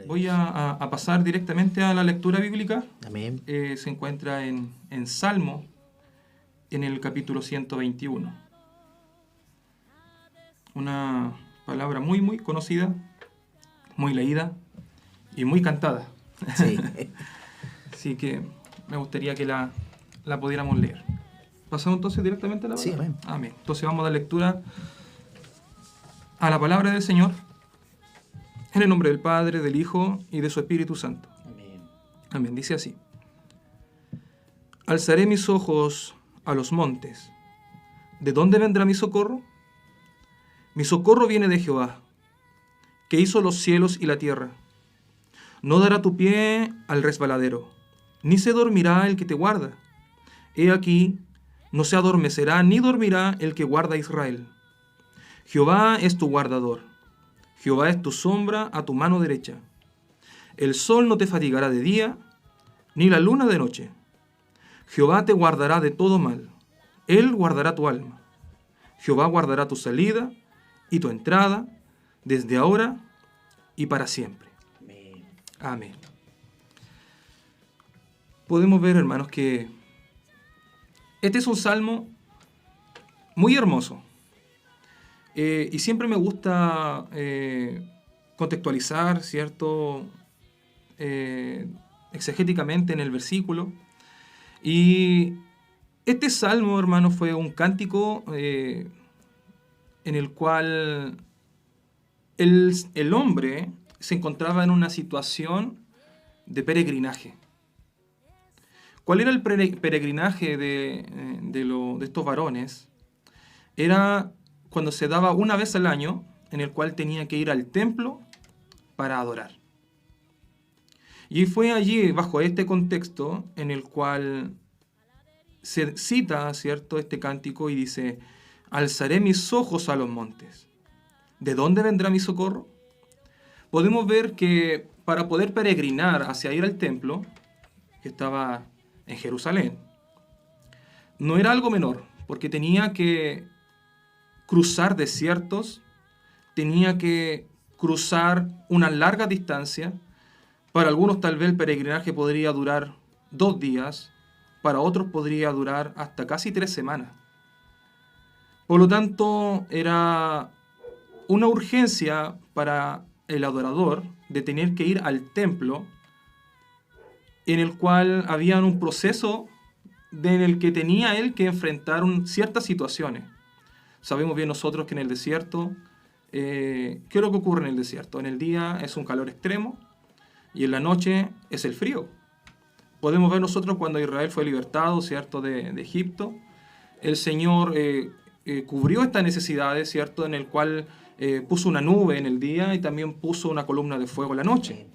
Voy a pasar directamente a la lectura bíblica. Amén. Se encuentra en Salmo, en el capítulo 121. Una palabra muy, muy conocida, muy leída y muy cantada. Sí. Así que me gustaría que la pudiéramos leer. ¿Pasamos entonces directamente a la palabra? Sí, amén. Amén. Entonces vamos a dar lectura a la palabra del Señor, en el nombre del Padre, del Hijo y de su Espíritu Santo. Amén. Amén. Dice así: Alzaré mis ojos a los montes. ¿De dónde vendrá mi socorro? Mi socorro viene de Jehová, que hizo los cielos y la tierra. No dará tu pie al resbaladero, ni se dormirá el que te guarda. He aquí, no se adormecerá ni dormirá el que guarda a Israel. Jehová es tu guardador. Jehová es tu sombra a tu mano derecha. El sol no te fatigará de día, ni la luna de noche. Jehová te guardará de todo mal. Él guardará tu alma. Jehová guardará tu salida y tu entrada, desde ahora y para siempre. Amén. Amén. Podemos ver, hermanos, que este es un salmo muy hermoso. Y siempre me gusta contextualizar, ¿cierto? Exegéticamente en el versículo. Y este salmo, hermano, fue un cántico en el cual el hombre se encontraba en una situación de peregrinaje. ¿Cuál era el peregrinaje de estos varones? Era cuando se daba una vez al año, en el cual tenía que ir al templo para adorar. Y fue allí, bajo este contexto, en el cual se cita, ¿cierto?, este cántico y dice: alzaré mis ojos a los montes. ¿De dónde vendrá mi socorro? Podemos ver que para poder peregrinar hacia ir al templo, que estaba en Jerusalén, no era algo menor, porque tenía que cruzar desiertos, tenía que cruzar una larga distancia. Para algunos tal vez el peregrinaje podría durar 2 días, para otros podría durar hasta casi 3 semanas. Por lo tanto, era una urgencia para el adorador de tener que ir al templo, en el cual había un proceso en el que tenía él que enfrentar ciertas situaciones. Sabemos bien nosotros que en el desierto, ¿qué es lo que ocurre en el desierto? En el día es un calor extremo y en la noche es el frío. Podemos ver nosotros cuando Israel fue libertado, ¿cierto?, de Egipto, el Señor cubrió estas necesidades, ¿cierto?, en el cual puso una nube en el día y también puso una columna de fuego en la noche.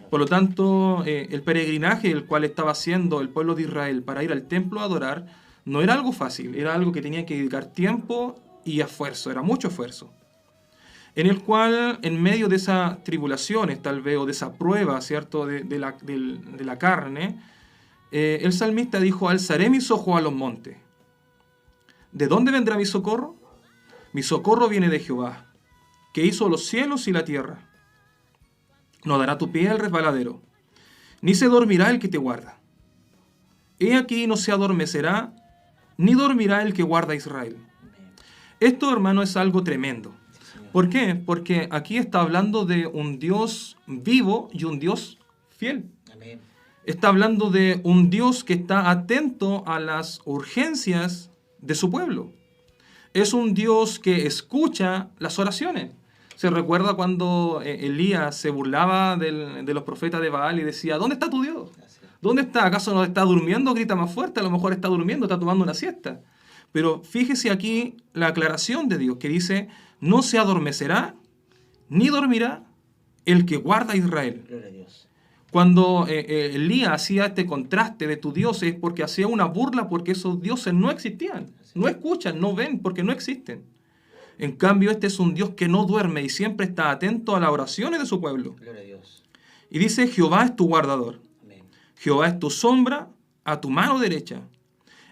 Por lo tanto, el peregrinaje el cual estaba haciendo el pueblo de Israel para ir al templo a adorar no era algo fácil, era algo que tenía que dedicar tiempo y esfuerzo, era mucho esfuerzo. En el cual, en medio de esas tribulaciones, tal vez, o de esa prueba, ¿cierto?, de la carne, el salmista dijo: alzaré mis ojos a los montes. ¿De dónde vendrá mi socorro? Mi socorro viene de Jehová, que hizo los cielos y la tierra. No dará tu pie al resbaladero, ni se dormirá el que te guarda. He aquí, no se adormecerá, ni dormirá el que guarda a Israel. Esto, hermano, es algo tremendo. ¿Por qué? Porque aquí está hablando de un Dios vivo y un Dios fiel. Amén. Está hablando de un Dios que está atento a las urgencias de su pueblo. Es un Dios que escucha las oraciones. Se recuerda cuando Elías se burlaba de los profetas de Baal y decía: ¿dónde está tu Dios? ¿Dónde está? ¿Acaso no está durmiendo? Grita más fuerte. A lo mejor está durmiendo, está tomando una siesta. Pero fíjese aquí la aclaración de Dios que dice: no se adormecerá ni dormirá el que guarda a Israel. Gloria a Dios. Cuando Elías hacía este contraste de tu Dios, es porque hacía una burla, porque esos dioses no existían, no escuchan, no ven, porque no existen. En cambio, este es un Dios que no duerme y siempre está atento a las oraciones de su pueblo. Gloria a Dios. Y dice: Jehová es tu guardador. Amén. Jehová es tu sombra a tu mano derecha.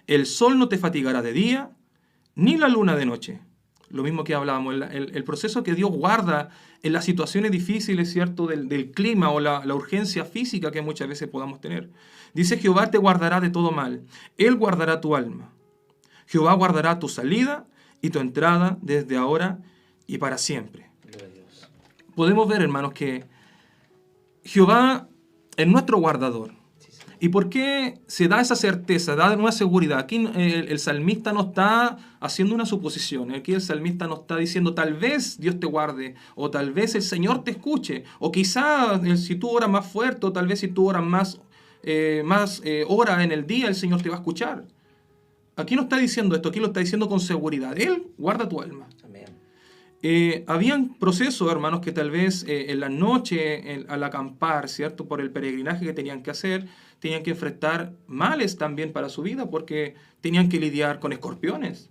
El sol no te fatigará de día, ni la luna de noche. Lo mismo que hablábamos, el proceso que Dios guarda en las situaciones difíciles, ¿cierto? Del clima o la urgencia física que muchas veces podamos tener. Dice: Jehová te guardará de todo mal. Él guardará tu alma. Jehová guardará tu salida y tu entrada desde ahora y para siempre. Podemos ver, hermanos, que Jehová es nuestro guardador. ¿Y por qué se da esa certeza, da una seguridad? Aquí el salmista no está haciendo una suposición. Aquí el salmista no está diciendo tal vez Dios te guarde, o tal vez el Señor te escuche, o quizá si tú oras más fuerte, o tal vez si tú oras más horas en el día, el Señor te va a escuchar. Aquí no está diciendo esto, aquí lo está diciendo con seguridad. Él guarda tu alma. Amén. Habían procesos, hermanos, que tal vez en la noche, al acampar, ¿cierto? Por el peregrinaje que tenían que hacer, tenían que enfrentar males también para su vida, porque tenían que lidiar con escorpiones,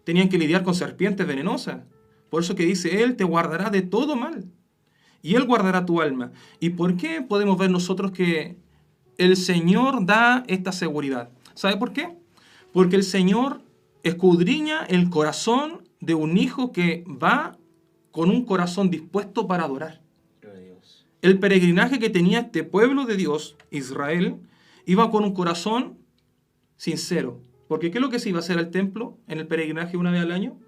tenían que lidiar con serpientes venenosas. Por eso que dice: Él te guardará de todo mal, y Él guardará tu alma. ¿Y por qué podemos ver nosotros que el Señor da esta seguridad? ¿Sabe por qué? Porque el Señor escudriña el corazón de un hijo que va con un corazón dispuesto para adorar. El peregrinaje que tenía este pueblo de Dios, Israel, iba con un corazón sincero. Porque ¿qué es lo que se iba a hacer al templo en el peregrinaje una vez al año?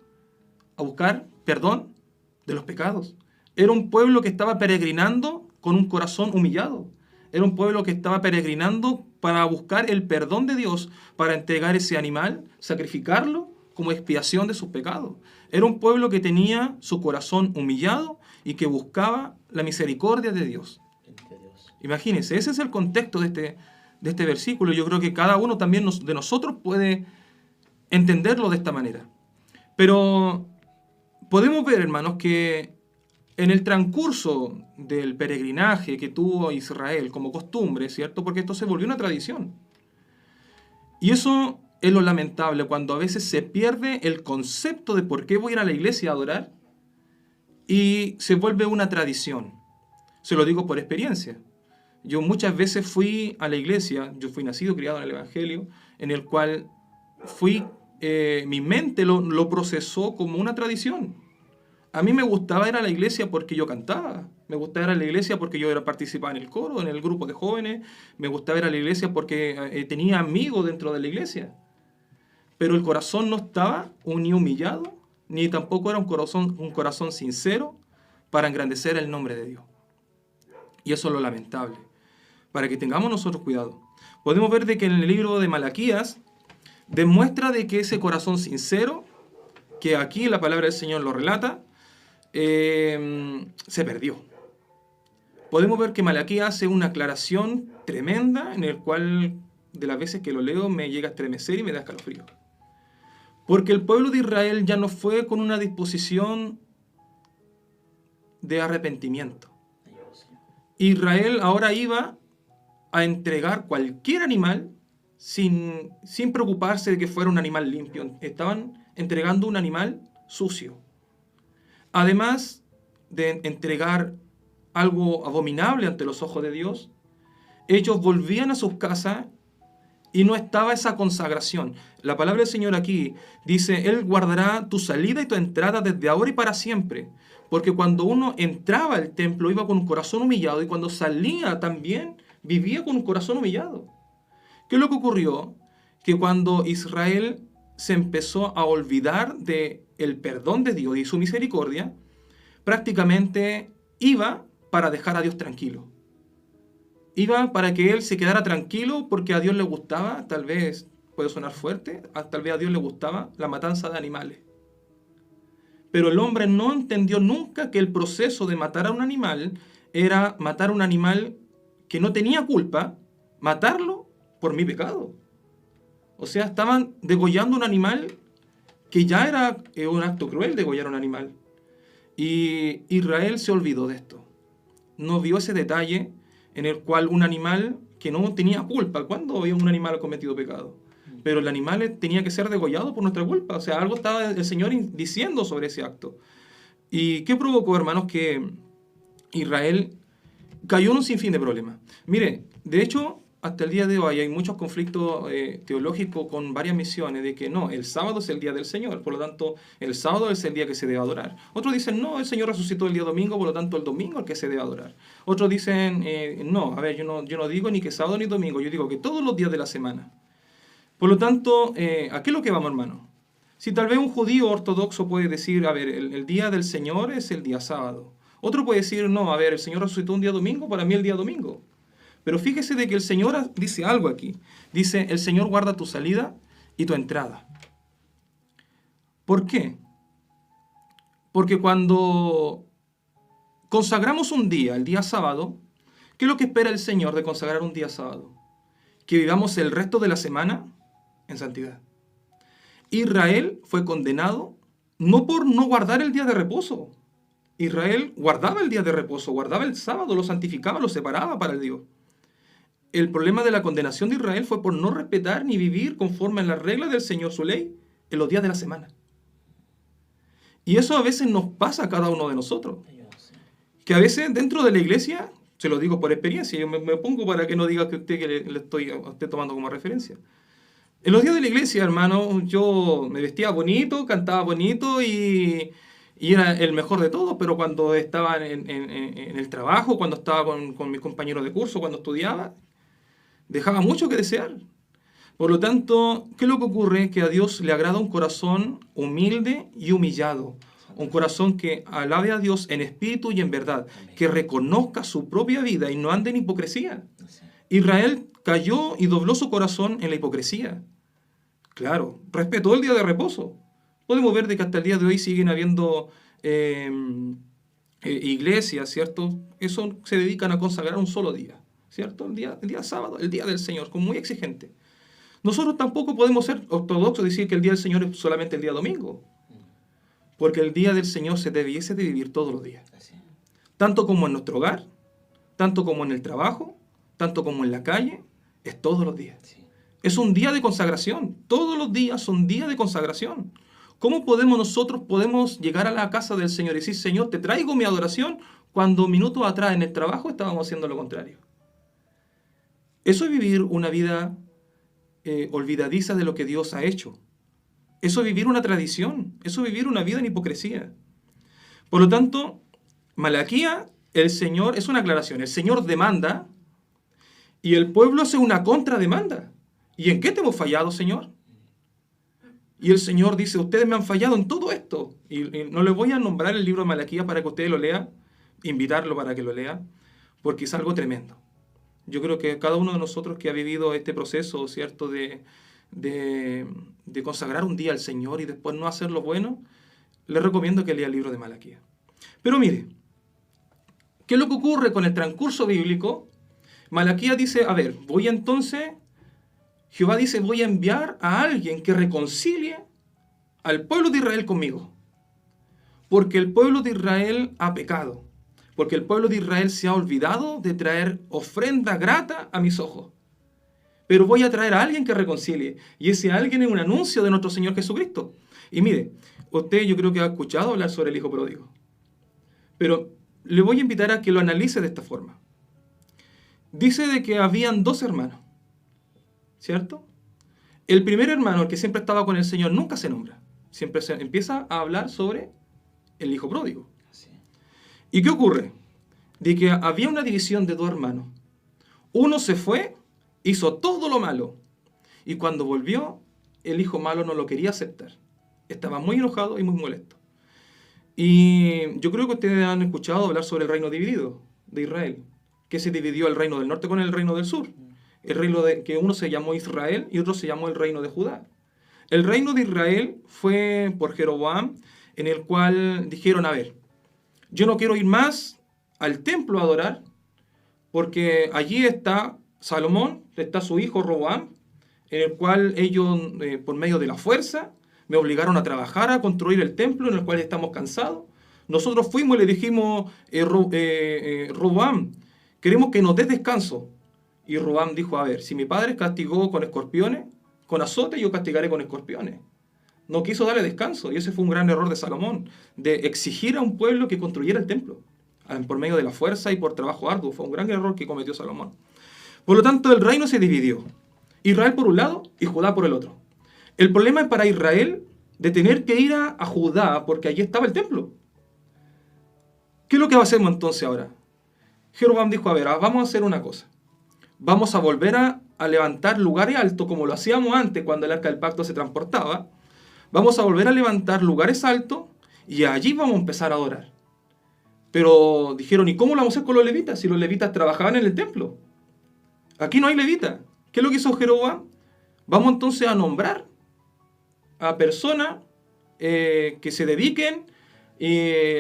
A buscar perdón de los pecados. Era un pueblo que estaba peregrinando con un corazón humillado. Era un pueblo que estaba peregrinando para buscar el perdón de Dios, para entregar ese animal, sacrificarlo como expiación de sus pecados. Era un pueblo que tenía su corazón humillado y que buscaba la misericordia de Dios. Imagínense, ese es el contexto de este versículo. Yo creo que cada uno también de nosotros puede entenderlo de esta manera. Pero podemos ver, hermanos, que en el transcurso del peregrinaje que tuvo Israel como costumbre, ¿cierto? Porque esto se volvió una tradición. Y eso es lo lamentable, cuando a veces se pierde el concepto de por qué voy a ir a la iglesia a adorar y se vuelve una tradición. Se lo digo por experiencia. Yo muchas veces fui a la iglesia, yo fui nacido, criado en el Evangelio, en el cual mi mente lo procesó como una tradición. A mí me gustaba ir a la iglesia porque yo cantaba, me gustaba ir a la iglesia porque yo participaba en el coro, en el grupo de jóvenes, me gustaba ir a la iglesia porque tenía amigos dentro de la iglesia. Pero el corazón no estaba ni humillado, ni tampoco era un corazón sincero para engrandecer el nombre de Dios. Y eso es lo lamentable, para que tengamos nosotros cuidado. Podemos ver de que en el libro de Malaquías demuestra de que ese corazón sincero, que aquí la palabra del Señor lo relata, se perdió. Podemos ver que Malaquías hace una aclaración tremenda, en el cual de las veces que lo leo me llega a estremecer y me da escalofrío. Porque el pueblo de Israel ya no fue con una disposición de arrepentimiento. Israel ahora iba a entregar cualquier animal sin preocuparse de que fuera un animal limpio. Estaban entregando un animal sucio. Además de entregar algo abominable ante los ojos de Dios, ellos volvían a sus casas y no estaba esa consagración. La palabra del Señor aquí dice: Él guardará tu salida y tu entrada desde ahora y para siempre. Porque cuando uno entraba al templo iba con un corazón humillado, y cuando salía también vivía con un corazón humillado. ¿Qué es lo que ocurrió? Que cuando Israel se empezó a olvidar del perdón de Dios y su misericordia, prácticamente iba para dejar a Dios tranquilo. Iba para que Él se quedara tranquilo porque a Dios le gustaba, tal vez puede sonar fuerte, tal vez a Dios le gustaba la matanza de animales. Pero el hombre no entendió nunca que el proceso de matar a un animal era matar a un animal que no tenía culpa, matarlo por mi pecado. O sea, estaban degollando un animal que ya era un acto cruel, degollar un animal. Y Israel se olvidó de esto. No vio ese detalle en el cual un animal que no tenía culpa, ¿cuándo había un animal cometido pecado? Pero el animal tenía que ser degollado por nuestra culpa. O sea, algo estaba el Señor diciendo sobre ese acto. ¿Y qué provocó, hermanos? Que Israel cayó en un sinfín de problemas. Mire, de hecho, hasta el día de hoy hay muchos conflictos teológicos con varias misiones de que no, el sábado es el día del Señor, por lo tanto el sábado es el día que se debe adorar. Otros dicen no, el Señor resucitó el día domingo, por lo tanto el domingo es el que se debe adorar. Otros dicen no, a ver, yo no digo ni que sábado ni domingo, yo digo que todos los días de la semana. Por lo tanto, ¿a qué es lo que vamos, hermano? Si tal vez un judío ortodoxo puede decir, a ver, el día del Señor es el día sábado. Otro puede decir, no, a ver, el Señor resucitó un día domingo, para mí el día domingo. Pero fíjese de que el Señor dice algo aquí. Dice, el Señor guarda tu salida y tu entrada. ¿Por qué? Porque cuando consagramos un día, el día sábado, ¿qué es lo que espera el Señor de consagrar un día sábado? Que vivamos el resto de la semana en santidad. Israel fue condenado no por no guardar el día de reposo. Israel guardaba el día de reposo, guardaba el sábado, lo santificaba, lo separaba para el Dios. El problema de la condenación de Israel fue por no respetar ni vivir conforme a las reglas del Señor, su ley, en los días de la semana. Y eso a veces nos pasa a cada uno de nosotros. Que a veces dentro de la iglesia, se lo digo por experiencia, yo me pongo para que no diga que usted que le estoy a usted tomando como referencia. En los días de la iglesia, hermano, yo me vestía bonito, cantaba bonito y era el mejor de todos, pero cuando estaba en el trabajo, cuando estaba con mis compañeros de curso, cuando estudiaba, dejaba mucho que desear. Por lo tanto, ¿qué es lo que ocurre? Que a Dios le agrada un corazón humilde y humillado. Un corazón que alabe a Dios en espíritu y en verdad. Que reconozca su propia vida y no ande en hipocresía. Israel cayó y dobló su corazón en la hipocresía. Claro, respetó el día de reposo. Podemos ver de que hasta el día de hoy siguen habiendo iglesias, ¿cierto? Eso se dedican a consagrar un solo día. ¿Cierto? El día sábado, el día del Señor, como muy exigente. Nosotros tampoco podemos ser ortodoxos y decir que el día del Señor es solamente el día domingo. Porque el día del Señor se debiese de vivir todos los días. Tanto como en nuestro hogar, tanto como en el trabajo, tanto como en la calle, es todos los días. Es un día de consagración. Todos los días son días de consagración. ¿Cómo nosotros podemos llegar a la casa del Señor y decir, Señor, te traigo mi adoración, cuando minutos atrás en el trabajo estábamos haciendo lo contrario? Eso es vivir una vida olvidadiza de lo que Dios ha hecho. Eso es vivir una tradición. Eso es vivir una vida en hipocresía. Por lo tanto, Malaquía, el Señor, es una aclaración. El Señor demanda y el pueblo hace una contrademanda. ¿Y en qué te hemos fallado, Señor? Y el Señor dice, ustedes me han fallado en todo esto. Y no les voy a nombrar el libro de Malaquía para que ustedes lo lean, invitarlo para que lo lean, porque es algo tremendo. Yo creo que cada uno de nosotros que ha vivido este proceso, ¿cierto?, de consagrar un día al Señor y después no hacer lo bueno, le recomiendo que lea el libro de Malaquía. Pero mire, ¿qué es lo que ocurre con el transcurso bíblico? Malaquía dice, a ver, Jehová dice, voy a enviar a alguien que reconcilie al pueblo de Israel conmigo. Porque el pueblo de Israel ha pecado. Porque el pueblo de Israel se ha olvidado de traer ofrenda grata a mis ojos. Pero voy a traer a alguien que reconcilie. Y ese alguien es un anuncio de nuestro Señor Jesucristo. Y mire, usted yo creo que ha escuchado hablar sobre el hijo pródigo. Pero le voy a invitar a que lo analice de esta forma. Dice de que habían dos hermanos. ¿Cierto? El primer hermano, el que siempre estaba con el Señor, nunca se nombra. Siempre se empieza a hablar sobre el hijo pródigo. ¿Y qué ocurre? De que había una división de dos hermanos. Uno se fue, hizo todo lo malo. Y cuando volvió, el hijo malo no lo quería aceptar. Estaba muy enojado y muy molesto. Y yo creo que ustedes han escuchado hablar sobre el reino dividido de Israel. Que se dividió el reino del norte con el reino del sur. El reino que uno se llamó Israel y otro se llamó el reino de Judá. El reino de Israel fue por Jeroboam, en el cual dijeron, a ver, yo no quiero ir más al templo a adorar, porque allí está Salomón, está su hijo Roboam, en el cual ellos, por medio de la fuerza, me obligaron a trabajar, a construir el templo, en el cual estamos cansados. Nosotros fuimos y le dijimos, Roboam, queremos que nos des descanso. Y Roboam dijo, a ver, si mi padre castigó con escorpiones, con azote, yo castigaré con escorpiones. No quiso darle descanso, y ese fue un gran error de Salomón, de exigir a un pueblo que construyera el templo, por medio de la fuerza y por trabajo arduo. Fue un gran error que cometió Salomón. Por lo tanto, el reino se dividió. Israel por un lado y Judá por el otro. El problema es para Israel de tener que ir a Judá porque allí estaba el templo. ¿Qué es lo que hacemos entonces ahora? Jeroboam dijo, a ver, vamos a hacer una cosa. Vamos a volver a levantar lugares altos como lo hacíamos antes cuando el arca del pacto se transportaba. Vamos a volver a levantar lugares altos y allí vamos a empezar a adorar. Pero dijeron, ¿y cómo lo vamos a hacer con los levitas? Si los levitas trabajaban en el templo. Aquí no hay levitas. ¿Qué es lo que hizo Jeroboam? Vamos entonces a nombrar a personas que se dediquen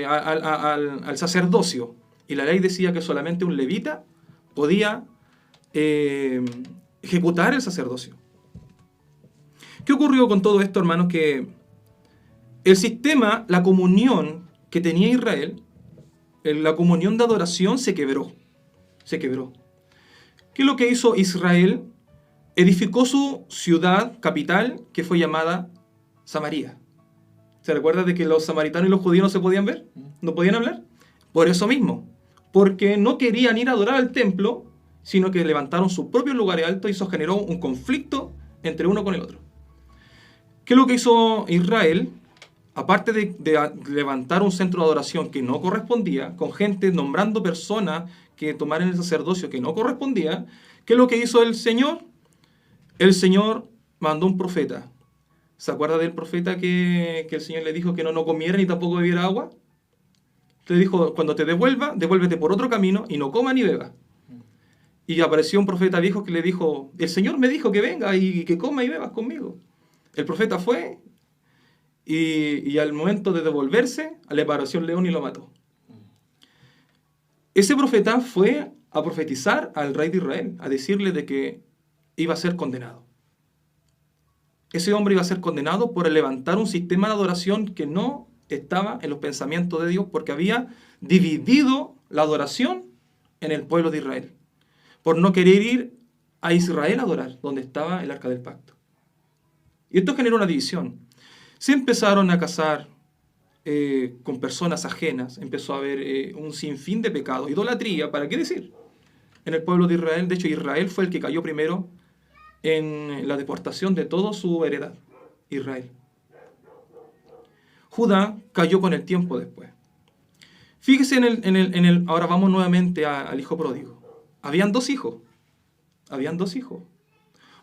al sacerdocio. Y la ley decía que solamente un levita podía ejecutar el sacerdocio. ¿Qué ocurrió con todo esto, hermanos? Que el sistema, la comunión que tenía Israel, la comunión de adoración se quebró. Se quebró. ¿Qué es lo que hizo Israel? Edificó su ciudad capital, que fue llamada Samaria. ¿Se recuerda de que los samaritanos y los judíos no se podían ver? ¿No podían hablar? Por eso mismo. Porque no querían ir a adorar al templo, sino que levantaron sus propios lugares altos y eso generó un conflicto entre uno con el otro. ¿Qué es lo que hizo Israel? Aparte de levantar un centro de adoración que no correspondía, con gente nombrando personas que tomaran el sacerdocio que no correspondía, ¿qué es lo que hizo el Señor? El Señor mandó un profeta. ¿Se acuerda del profeta que el Señor le dijo que no comiera ni tampoco bebiera agua? Le dijo, cuando te devuelva, devuélvete por otro camino y no coma ni beba. Y apareció un profeta viejo que le dijo, el Señor me dijo que venga y que coma y bebas conmigo. El profeta fue y al momento de devolverse, le apareció un león y lo mató. Ese profeta fue a profetizar al rey de Israel, a decirle de que iba a ser condenado. Ese hombre iba a ser condenado por levantar un sistema de adoración que no estaba en los pensamientos de Dios porque había dividido la adoración en el pueblo de Israel. Por no querer ir a Israel a adorar, donde estaba el arca del pacto. Y esto generó una división. Se empezaron a casar con personas ajenas, empezó a haber un sinfín de pecados, idolatría, ¿para qué decir? En el pueblo de Israel, de hecho Israel fue el que cayó primero en la deportación de toda su heredad, Israel. Judá cayó con el tiempo después. Fíjese ahora vamos nuevamente al hijo pródigo. Habían dos hijos.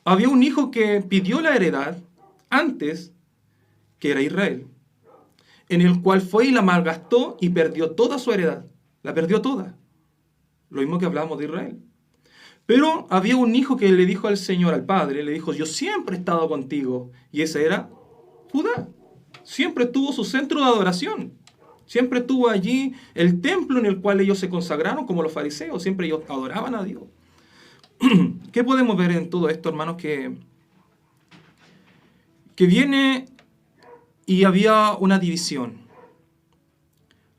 Había un hijo que pidió la heredad antes, que era Israel, en el cual fue y la malgastó y perdió toda su heredad. La perdió toda. Lo mismo que hablábamos de Israel. Pero había un hijo que le dijo al Señor, al Padre, le dijo, yo siempre he estado contigo. Y ese era Judá. Siempre tuvo su centro de adoración. Siempre tuvo allí el templo en el cual ellos se consagraron como los fariseos. Siempre ellos adoraban a Dios. ¿Qué podemos ver en todo esto, hermanos? Que viene y había una división.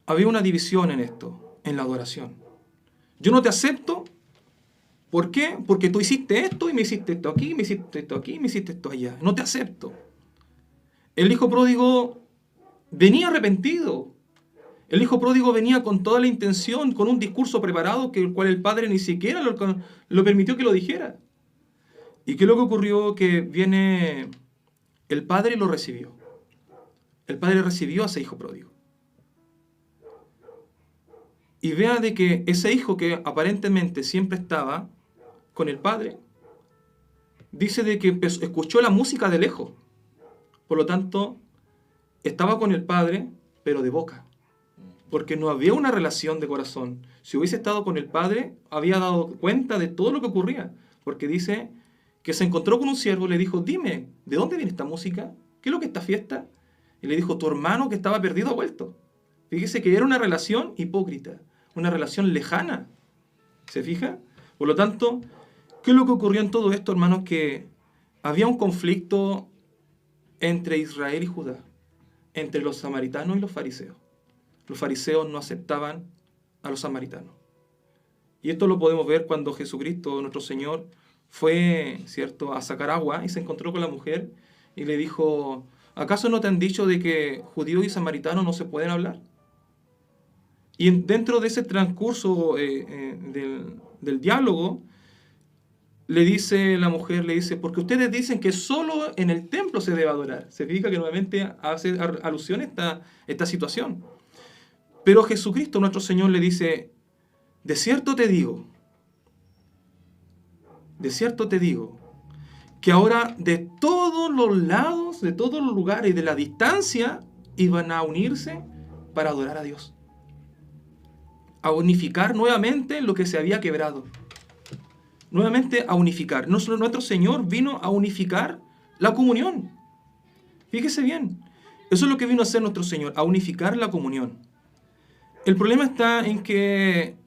Había una división en esto, en la adoración. Yo no te acepto. ¿Por qué? Porque tú hiciste esto y me hiciste esto aquí, me hiciste esto aquí, me hiciste esto allá. No te acepto. El hijo pródigo venía arrepentido. El hijo pródigo venía con toda la intención, con un discurso preparado, que el cual el padre ni siquiera lo permitió que lo dijera. ¿Y qué es lo que ocurrió? Que viene el padre y lo recibió. El padre recibió a ese hijo pródigo. Y vea de que ese hijo que aparentemente siempre estaba con el padre, dice de que escuchó la música de lejos. Por lo tanto, estaba con el padre, pero de boca. Porque no había una relación de corazón. Si hubiese estado con el padre, había dado cuenta de todo lo que ocurría. Porque dice que se encontró con un siervo y le dijo, dime, ¿de dónde viene esta música? ¿Qué es lo que es esta fiesta? Y le dijo, tu hermano que estaba perdido ha vuelto. Fíjese que era una relación hipócrita, una relación lejana. ¿Se fija? Por lo tanto, ¿qué es lo que ocurrió en todo esto, hermanos? Que había un conflicto entre Israel y Judá, entre los samaritanos y los fariseos. Los fariseos no aceptaban a los samaritanos. Y esto lo podemos ver cuando Jesucristo, nuestro Señor, fue, ¿cierto?, a sacar agua y se encontró con la mujer y le dijo, ¿acaso no te han dicho de que judíos y samaritanos no se pueden hablar? Y dentro de ese transcurso del diálogo, le dice la mujer, le dice, porque ustedes dicen que solo en el templo se debe adorar. Se fija que nuevamente hace alusión a esta situación. Pero Jesucristo, nuestro Señor, le dice, de cierto te digo, que ahora de todos los lados, de todos los lugares, de la distancia, iban a unirse para adorar a Dios. A unificar nuevamente lo que se había quebrado. Nuevamente a unificar. Nuestro Señor vino a unificar la comunión. Fíjese bien. Eso es lo que vino a hacer nuestro Señor, a unificar la comunión. El problema está en que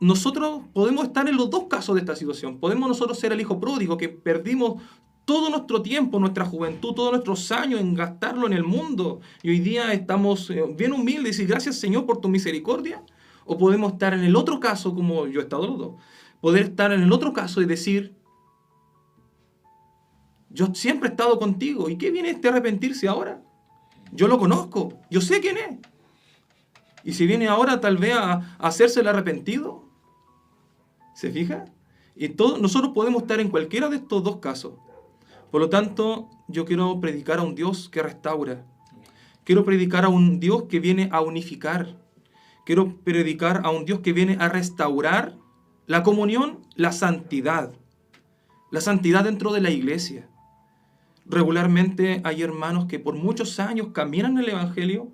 nosotros podemos estar en los dos casos de esta situación. Podemos nosotros ser el hijo pródigo, que perdimos todo nuestro tiempo, nuestra juventud, todos nuestros años en gastarlo en el mundo. Y hoy día estamos bien humildes y decir, gracias Señor por tu misericordia. O podemos estar en el otro caso, como yo he estado los dos. Poder estar en el otro caso y decir, yo siempre he estado contigo. ¿Y qué viene este arrepentirse ahora? Yo lo conozco, yo sé quién es. Y si viene ahora tal vez a hacerse el arrepentido, ¿se fija? Y nosotros podemos estar en cualquiera de estos dos casos. Por lo tanto, yo quiero predicar a un Dios que restaura. Quiero predicar a un Dios que viene a unificar. Quiero predicar a un Dios que viene a restaurar la comunión, la santidad. La santidad dentro de la iglesia. Regularmente hay hermanos que por muchos años caminan el Evangelio,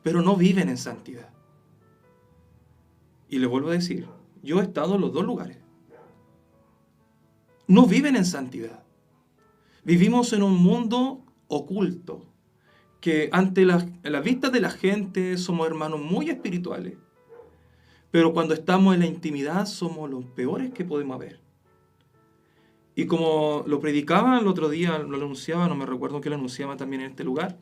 pero no viven en santidad. Y les vuelvo a decir, yo he estado en los dos lugares. No viven en santidad. Vivimos en un mundo oculto, que ante la vista de la gente somos hermanos muy espirituales, pero cuando estamos en la intimidad somos los peores que podemos haber. Y como lo predicaba el otro día, lo anunciaba, no me recuerdo que lo anunciaba también en este lugar,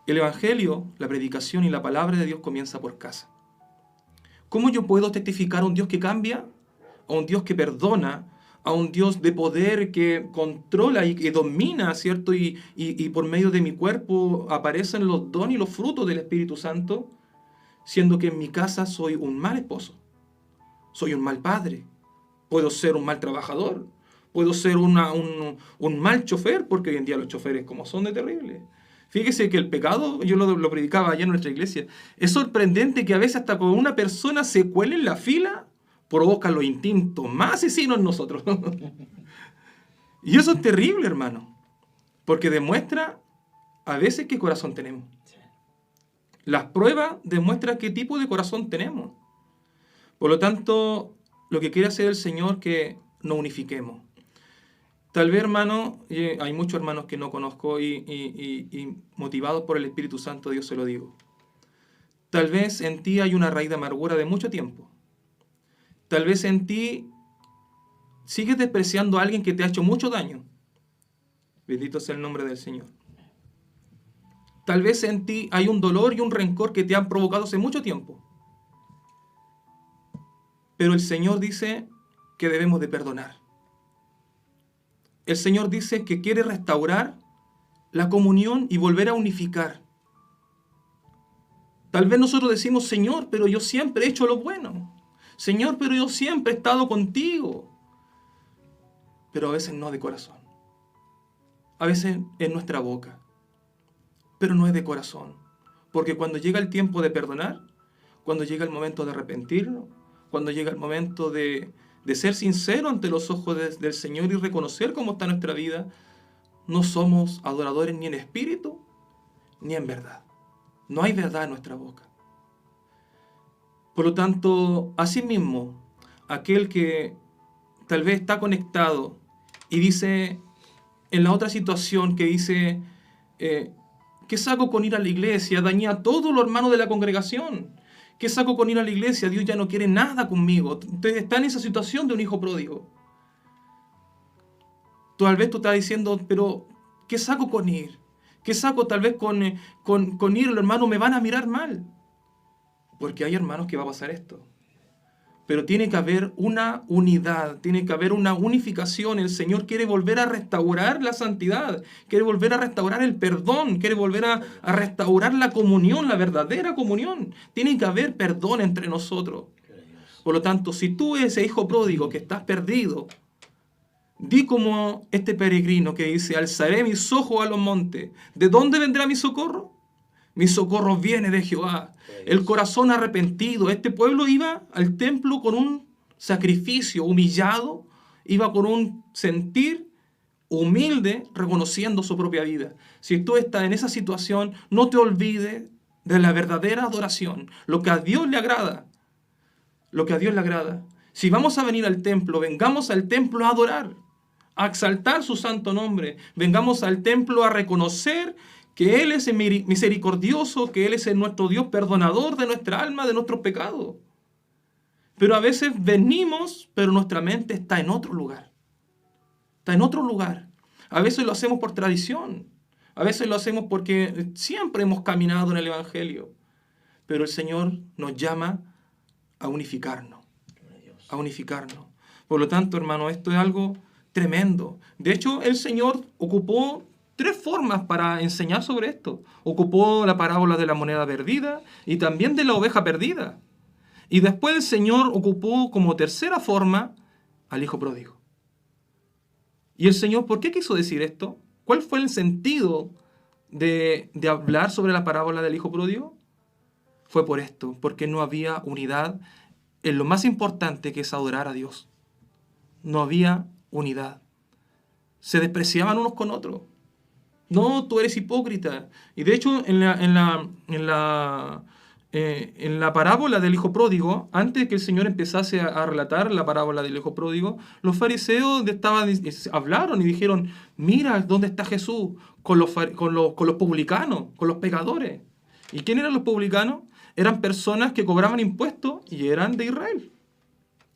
el Evangelio, la predicación y la palabra de Dios comienza por casa. ¿Cómo yo puedo testificar a un Dios que cambia? A un Dios que perdona, a un Dios de poder que controla y que domina, ¿cierto? Y por medio de mi cuerpo aparecen los dones y los frutos del Espíritu Santo, siendo que en mi casa soy un mal esposo, soy un mal padre, puedo ser un mal trabajador, puedo ser un mal chofer, porque hoy en día los choferes como son de terribles. Fíjese que el pecado, yo lo predicaba allá en nuestra iglesia, es sorprendente que a veces hasta cuando una persona se cuela en la fila, provoca los instintos más asesinos en nosotros. Y eso es terrible, hermano, porque demuestra a veces qué corazón tenemos. Las pruebas demuestran qué tipo de corazón tenemos. Por lo tanto, lo que quiere hacer el Señor es que nos unifiquemos. Tal vez, hermano, hay muchos hermanos que no conozco y motivados por el Espíritu Santo, Dios se lo digo. Tal vez en ti hay una raíz de amargura de mucho tiempo. Tal vez en ti sigues despreciando a alguien que te ha hecho mucho daño. Bendito sea el nombre del Señor. Tal vez en ti hay un dolor y un rencor que te han provocado hace mucho tiempo. Pero el Señor dice que debemos de perdonar. El Señor dice que quiere restaurar la comunión y volver a unificar. Tal vez nosotros decimos, Señor, pero yo siempre he hecho lo bueno. Señor, pero yo siempre he estado contigo. Pero a veces no de corazón. A veces en nuestra boca. Pero no es de corazón. Porque cuando llega el tiempo de perdonar, cuando llega el momento de arrepentirnos, cuando llega el momento de ser sincero ante los ojos del Señor y reconocer cómo está nuestra vida, no somos adoradores ni en espíritu ni en verdad. No hay verdad en nuestra boca. Por lo tanto, asimismo, aquel que tal vez está conectado y dice, en la otra situación que dice, ¿qué saco con ir a la iglesia? Dañé a todos los hermanos de la congregación. ¿Qué saco con ir a la iglesia? Dios ya no quiere nada conmigo. Usted está en esa situación de un hijo pródigo. Tal vez tú estás diciendo, pero ¿qué saco con ir? ¿Qué saco tal vez con ir? Los hermanos me van a mirar mal. Porque hay hermanos que va a pasar esto. Pero tiene que haber una unidad, tiene que haber una unificación. El Señor quiere volver a restaurar la santidad, quiere volver a restaurar el perdón, quiere volver a restaurar la comunión, la verdadera comunión. Tiene que haber perdón entre nosotros. Por lo tanto, si tú eres ese hijo pródigo que estás perdido, Di como este peregrino que dice, alzaré mis ojos a los montes. ¿De dónde vendrá mi socorro? Mi socorro viene de Jehová. El corazón arrepentido. Este pueblo iba al templo con un sacrificio humillado, iba con un sentir humilde, reconociendo su propia vida. Si tú estás en esa situación, no te olvides de la verdadera adoración, lo que a Dios le agrada. Lo que a Dios le agrada. Si vamos a venir al templo, vengamos al templo a adorar, a exaltar su santo nombre. Vengamos al templo a reconocer que Él es misericordioso, que Él es nuestro Dios perdonador de nuestra alma, de nuestros pecados. Pero a veces venimos, pero nuestra mente está en otro lugar. Está en otro lugar. A veces lo hacemos por tradición. A veces lo hacemos porque siempre hemos caminado en el Evangelio. Pero el Señor nos llama a unificarnos. A unificarnos. Por lo tanto, hermano, esto es algo tremendo. De hecho, el Señor ocupó 3 formas para enseñar sobre esto. Ocupó la parábola de la moneda perdida y también de la oveja perdida. Y después el Señor ocupó como tercera forma al hijo pródigo. Y el Señor, ¿por qué quiso decir esto? ¿Cuál fue el sentido de hablar sobre la parábola del hijo pródigo? Fue por esto, porque no había unidad en lo más importante, que es adorar a Dios. No había unidad. Se despreciaban unos con otros. No, tú eres hipócrita. Y de hecho, en la parábola del hijo pródigo, antes de que el Señor empezase a relatar la parábola del hijo pródigo, los fariseos hablaron y dijeron, mira dónde está Jesús con los publicanos, con los pecadores. ¿Y quién eran los publicanos? Eran personas que cobraban impuestos y eran de Israel.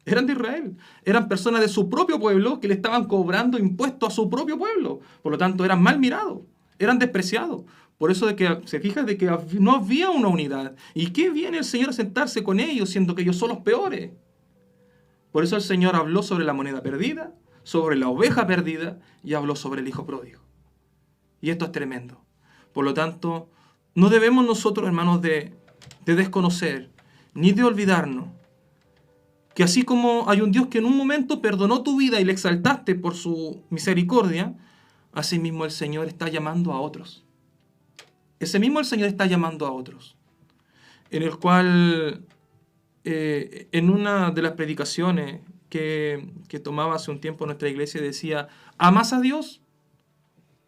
Eran de Israel. Eran personas de su propio pueblo que le estaban cobrando impuestos a su propio pueblo. Por lo tanto, eran mal mirados, eran despreciados. Por eso de que se fija de que no había una unidad. ¿Y qué viene el Señor a sentarse con ellos, siendo que ellos son los peores? Por eso el Señor habló sobre la moneda perdida, sobre la oveja perdida y habló sobre el hijo pródigo. Y esto es tremendo. Por lo tanto, no debemos nosotros, hermanos, de desconocer ni de olvidarnos que así como hay un Dios que en un momento perdonó tu vida y le exaltaste por su misericordia, así mismo el Señor está llamando a otros. Ese mismo el Señor está llamando a otros. En el cual, en una de las predicaciones que tomaba hace un tiempo nuestra iglesia, decía, ¿amas a Dios?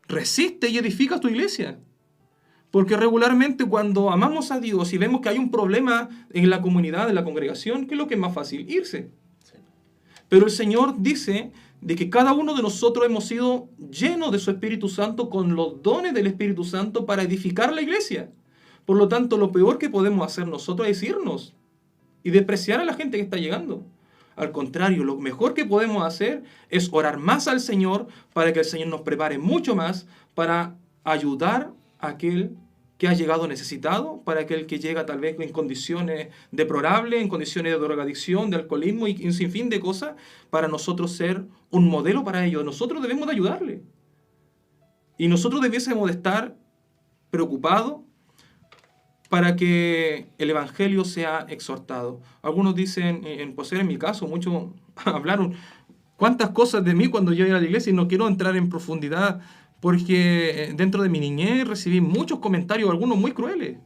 Resiste y edifica tu iglesia. Porque regularmente cuando amamos a Dios y vemos que hay un problema en la comunidad, en la congregación, ¿qué es lo que es más fácil? Irse. Pero el Señor dice de que cada uno de nosotros hemos sido llenos de su Espíritu Santo con los dones del Espíritu Santo para edificar la iglesia. Por lo tanto, lo peor que podemos hacer nosotros es irnos y despreciar a la gente que está llegando. Al contrario, lo mejor que podemos hacer es orar más al Señor para que el Señor nos prepare mucho más para ayudar a aquel que ha llegado necesitado, para aquel que llega tal vez en condiciones deplorables, en condiciones de drogadicción, de alcoholismo y un sinfín de cosas, para nosotros ser un modelo para ellos. Nosotros debemos de ayudarle. Y nosotros debiésemos de estar preocupados para que el Evangelio sea exhortado. Algunos dicen, pues en mi caso, muchos hablaron cuántas cosas de mí cuando yo iba a la iglesia y no quiero entrar en profundidad, porque dentro de mi niñez recibí muchos comentarios, algunos muy crueles,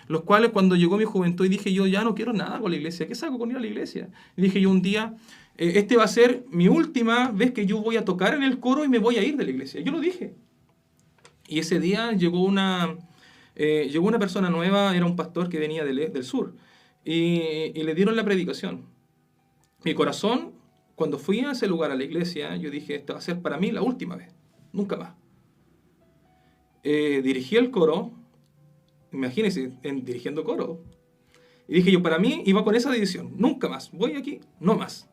los cuales cuando llegó mi juventud dije yo ya no quiero nada con la iglesia, ¿qué saco con ir a la iglesia? Y dije yo un día, este va a ser mi última vez que yo voy a tocar en el coro y me voy a ir de la iglesia. Yo lo dije. Y ese día llegó una persona nueva, era un pastor que venía del sur, y le dieron la predicación. Mi corazón, cuando fui a ese lugar, a la iglesia, yo dije, esta va a ser para mí la última vez. Nunca más. Dirigí el coro, imagínense, dirigiendo coro. Y dije yo, para mí iba con esa decisión, nunca más, voy aquí, no más.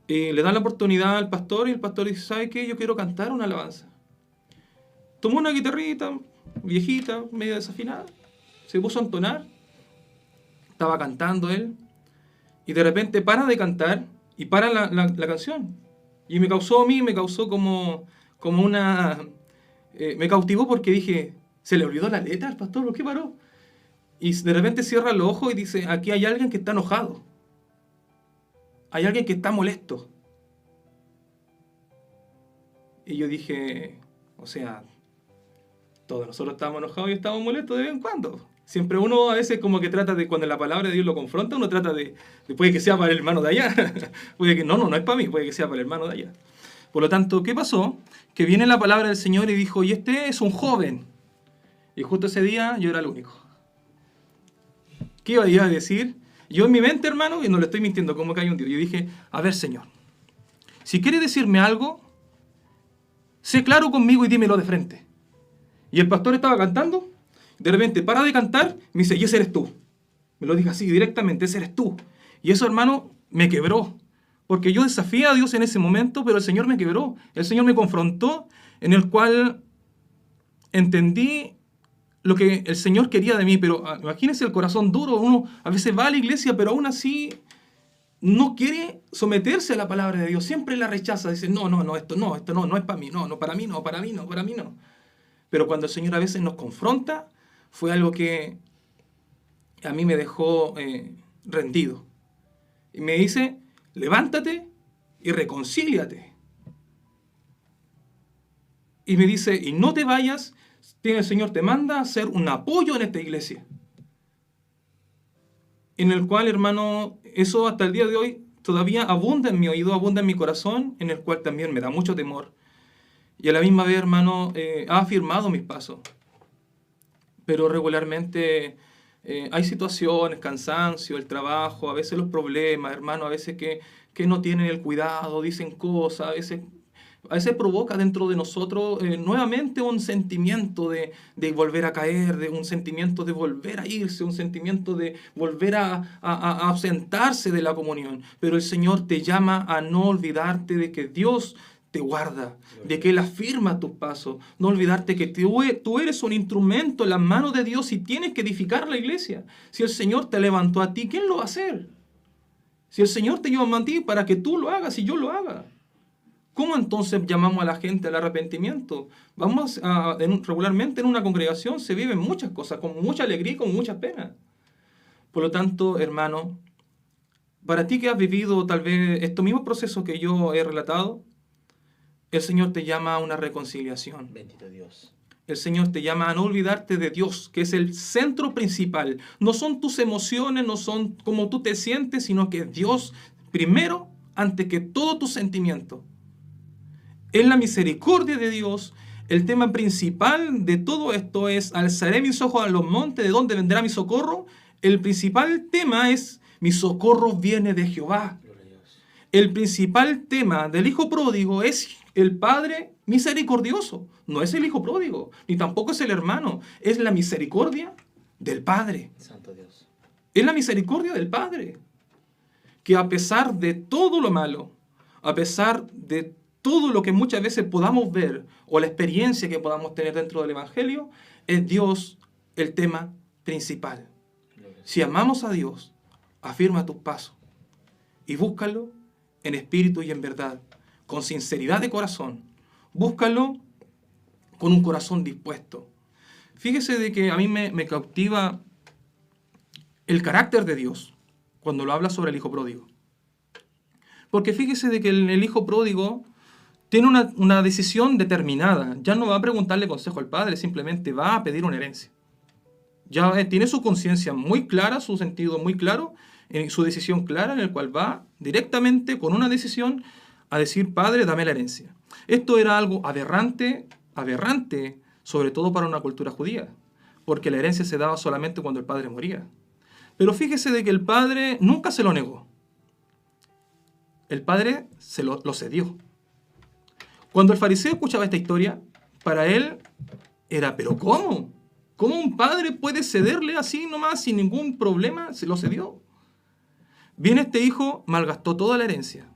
Le dan la oportunidad al pastor y el pastor dice, ¿sabe qué? Yo quiero cantar una alabanza. Tomó una guitarrita, viejita, medio desafinada, se puso a entonar, estaba cantando él, y de repente para de cantar y para la canción. Y me causó como una... me cautivó porque dije, ¿se le olvidó la letra al pastor? ¿Por qué paró? Y de repente cierra los ojos y dice, aquí hay alguien que está enojado. Hay alguien que está molesto. Y yo dije, o sea, todos nosotros estamos enojados y estamos molestos de vez en cuando. Siempre uno a veces como que trata de, cuando la palabra de Dios lo confronta, uno trata de puede que sea para el hermano de allá, puede que no es para mí, puede que sea para el hermano de allá. Por lo tanto, ¿qué pasó? Que viene la palabra del Señor y dijo, y este es un joven. Y justo ese día yo era el único. ¿Qué iba a decir? Yo en mi mente, hermano, y no le estoy mintiendo, como que hay un Dios, yo dije, a ver, Señor, si quieres decirme algo, sé claro conmigo y dímelo de frente. Y el pastor estaba cantando, de repente para de cantar, me dice, y ese eres tú. Me lo dije así directamente, ese eres tú. Y eso, hermano, me quebró. Porque yo desafié a Dios en ese momento, pero el Señor me quebró. El Señor me confrontó, en el cual entendí lo que el Señor quería de mí. Pero imagínense el corazón duro. Uno a veces va a la iglesia, pero aún así no quiere someterse a la palabra de Dios. Siempre la rechaza. Dice, no, esto no es para mí. No, para mí no. Pero cuando el Señor a veces nos confronta, fue algo que a mí me dejó rendido. Y me dice, levántate y reconcíliate. Y me dice, y no te vayas, el Señor te manda a hacer un apoyo en esta iglesia. En el cual, hermano, eso hasta el día de hoy todavía abunda en mi oído, abunda en mi corazón, en el cual también me da mucho temor. Y a la misma vez, hermano, ha afirmado mis pasos. Pero regularmente hay situaciones, cansancio, el trabajo, a veces los problemas, hermano, a veces que no tienen el cuidado, dicen cosas, a veces provoca dentro de nosotros nuevamente un sentimiento de volver a caer, de un sentimiento de volver a irse, un sentimiento de volver a ausentarse de la comunión. Pero el Señor te llama a no olvidarte de que Dios te guarda, de que Él afirma tus pasos. No olvidarte que tú eres un instrumento en las manos de Dios y tienes que edificar la iglesia. Si el Señor te levantó a ti, ¿quién lo va a hacer? Si el Señor te llamó a ti para que tú lo hagas y yo lo haga. ¿Cómo entonces llamamos a la gente al arrepentimiento? Regularmente en una congregación se viven muchas cosas, con mucha alegría y con muchas penas. Por lo tanto, hermano, para ti que has vivido tal vez estos mismos procesos que yo he relatado, el Señor te llama a una reconciliación. Bendito Dios. El Señor te llama a no olvidarte de Dios, que es el centro principal. No son tus emociones, no son como tú te sientes, sino que Dios primero, antes que todo tu sentimiento. En la misericordia de Dios, el tema principal de todo esto es: alzaré mis ojos a los montes, ¿de dónde vendrá mi socorro? El principal tema es: mi socorro viene de Jehová. El principal tema del hijo pródigo es el Padre misericordioso. No es el hijo pródigo, ni tampoco es el hermano. Es la misericordia del Padre. Santo Dios. Es la misericordia del Padre. Que a pesar de todo lo malo, a pesar de todo lo que muchas veces podamos ver o la experiencia que podamos tener dentro del Evangelio, es Dios el tema principal. Si amamos a Dios, afirma tus pasos y búscalo en espíritu y en verdad, con sinceridad de corazón. Búscalo con un corazón dispuesto. Fíjese de que a mí me cautiva el carácter de Dios cuando lo habla sobre el hijo pródigo. Porque fíjese de que el hijo pródigo tiene una decisión determinada. Ya no va a preguntarle consejo al padre, simplemente va a pedir una herencia. Ya tiene su conciencia muy clara, su sentido muy claro, su decisión clara, en el cual va directamente con una decisión a decir: Padre, dame la herencia. Esto era algo aberrante, sobre todo para una cultura judía, porque la herencia se daba solamente cuando el padre moría. Pero fíjese de que el padre nunca se lo negó. El padre se lo cedió. Cuando el fariseo escuchaba esta historia, para él era: ¿pero cómo? ¿Cómo un padre puede cederle así nomás sin ningún problema? Se lo cedió. Viene este hijo, malgastó toda la herencia.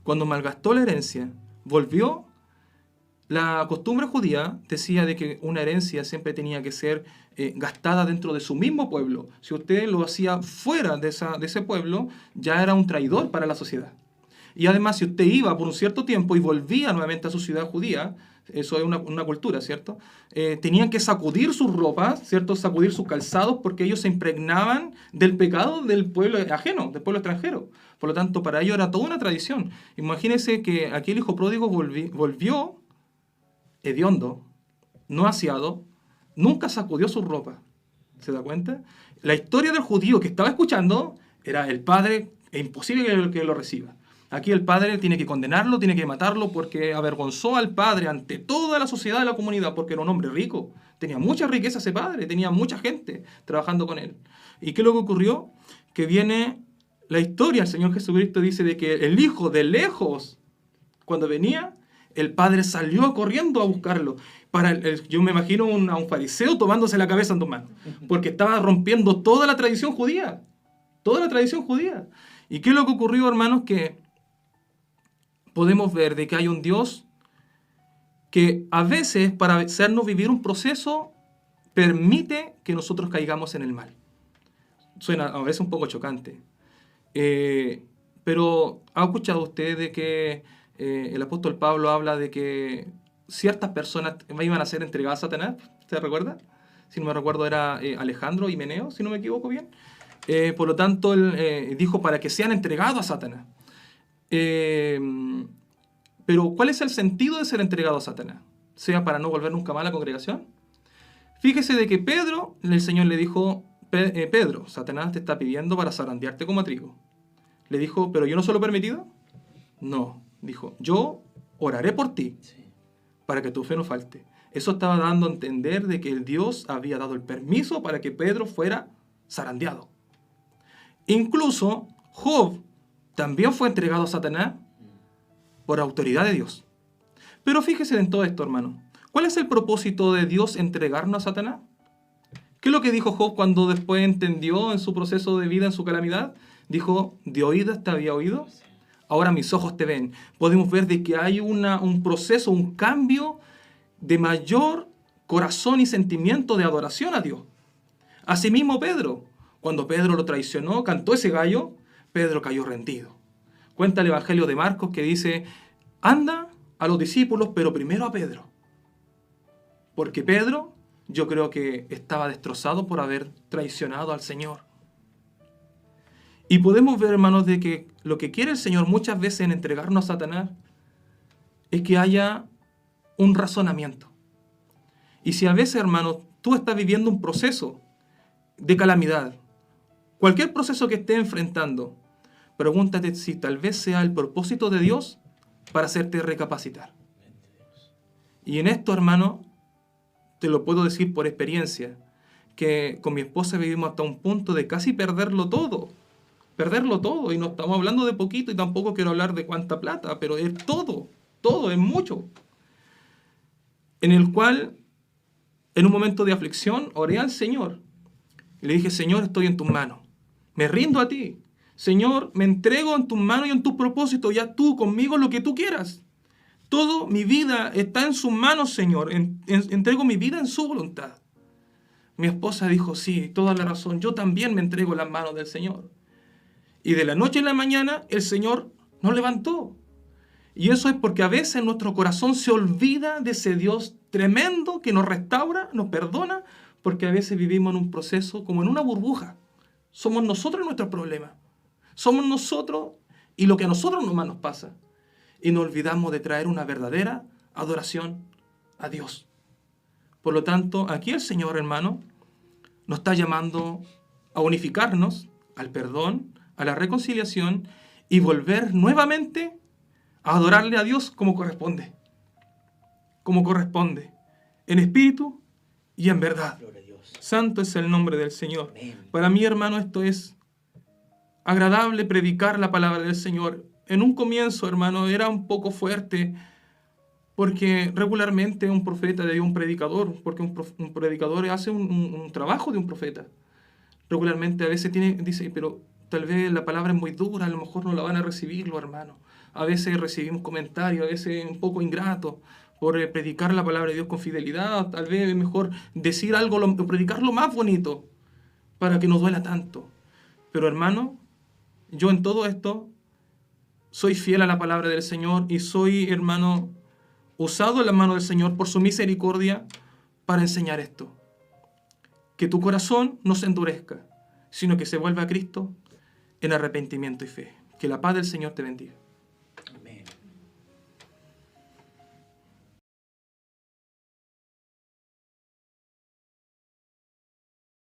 Cuando malgastó la herencia, volvió. La costumbre judía decía de que una herencia siempre tenía que ser gastada dentro de su mismo pueblo. Si usted lo hacía fuera de ese pueblo, ya era un traidor para la sociedad. Y además, si usted iba por un cierto tiempo y volvía nuevamente a su ciudad judía, eso es una cultura, ¿cierto? Tenían que sacudir sus ropas, ¿cierto? Sacudir sus calzados, porque ellos se impregnaban del pecado del pueblo ajeno, del pueblo extranjero. Por lo tanto, para ellos era toda una tradición. Imagínense que aquí el hijo pródigo volvió hediondo, no aseado, nunca sacudió su ropa. ¿Se da cuenta? La historia del judío que estaba escuchando era el padre, es imposible que lo reciba. Aquí el padre tiene que condenarlo, tiene que matarlo porque avergonzó al padre ante toda la sociedad de la comunidad porque era un hombre rico. Tenía mucha riqueza ese padre, tenía mucha gente trabajando con él. ¿Y qué es lo que ocurrió? Que viene la historia, el Señor Jesucristo dice de que el hijo de lejos, cuando venía, el padre salió corriendo a buscarlo. Yo me imagino a un fariseo tomándose la cabeza en dos manos, porque estaba rompiendo toda la tradición judía. Toda la tradición judía. ¿Y qué es lo que ocurrió, hermanos? Que podemos ver de que hay un Dios que a veces, para hacernos vivir un proceso, permite que nosotros caigamos en el mal. Suena a veces un poco chocante. Pero ¿ha escuchado usted de que el apóstol Pablo habla de que ciertas personas iban a ser entregadas a Satanás? ¿Se recuerda? Si no me recuerdo era Alejandro y Meneo, si no me equivoco bien. Por lo tanto, él dijo para que sean entregados a Satanás. Pero ¿cuál es el sentido de ser entregado a Satanás? ¿Sea para no volver nunca más a la congregación? Fíjese de que Pedro, el Señor le dijo, Pedro, Satanás te está pidiendo para zarandearte como a trigo. Le dijo, ¿pero yo no se lo he permitido? No, dijo, yo oraré por ti para que tu fe no falte. Eso estaba dando a entender de que el Dios había dado el permiso para que Pedro fuera zarandeado. Incluso Job también fue entregado a Satanás por autoridad de Dios. Pero fíjese en todo esto, hermano. ¿Cuál es el propósito de Dios entregarnos a Satanás? ¿Qué es lo que dijo Job cuando después entendió en su proceso de vida, en su calamidad? Dijo, de oídas te había oído, ahora mis ojos te ven. Podemos ver de que hay un proceso, un cambio de mayor corazón y sentimiento de adoración a Dios. Asimismo Pedro, cuando Pedro lo traicionó, cantó ese gallo, Pedro cayó rendido. Cuenta el Evangelio de Marcos que dice, anda a los discípulos, pero primero a Pedro. Porque Pedro, yo creo que estaba destrozado por haber traicionado al Señor. Y podemos ver, hermanos, de que lo que quiere el Señor muchas veces en entregarnos a Satanás es que haya un razonamiento. Y si a veces, hermanos, tú estás viviendo un proceso de calamidad, cualquier proceso que estés enfrentando, pregúntate si tal vez sea el propósito de Dios para hacerte recapacitar. Y en esto, hermano, te lo puedo decir por experiencia, que con mi esposa vivimos hasta un punto de casi perderlo todo, y no estamos hablando de poquito y tampoco quiero hablar de cuánta plata, pero es todo, es mucho. En el cual, en un momento de aflicción, oré al Señor y le dije, Señor, estoy en tus manos, me rindo a ti. Señor, me entrego en tus manos y en tus propósitos, ya tú conmigo lo que tú quieras. Todo mi vida está en sus manos, Señor. Entrego mi vida en su voluntad. Mi esposa dijo, sí, toda la razón. Yo también me entrego en las manos del Señor. Y de la noche a la mañana, el Señor nos levantó. Y eso es porque a veces nuestro corazón se olvida de ese Dios tremendo que nos restaura, nos perdona, porque a veces vivimos en un proceso como en una burbuja. Somos nosotros nuestros problemas. Somos nosotros y lo que a nosotros nomás nos pasa. Y nos olvidamos de traer una verdadera adoración a Dios. Por lo tanto, aquí el Señor, hermano, nos está llamando a unificarnos al perdón, a la reconciliación y volver nuevamente a adorarle a Dios como corresponde. Como corresponde. En espíritu y en verdad. Santo es el nombre del Señor. Para mí, hermano, esto es agradable predicar la palabra del Señor. En un comienzo, hermano, era un poco fuerte, porque regularmente un profeta de un predicador, porque un predicador hace un trabajo de un profeta. Regularmente a veces dice, pero tal vez la palabra es muy dura, a lo mejor no la van a recibir los hermanos. A veces recibimos comentarios, a veces un poco ingratos, por predicar la palabra de Dios con fidelidad. Tal vez es mejor decir algo, predicar lo más bonito, para que no duela tanto. Pero hermano, yo en todo esto soy fiel a la palabra del Señor y soy, hermano, usado en la mano del Señor por su misericordia para enseñar esto. Que tu corazón no se endurezca, sino que se vuelva a Cristo en arrepentimiento y fe. Que la paz del Señor te bendiga.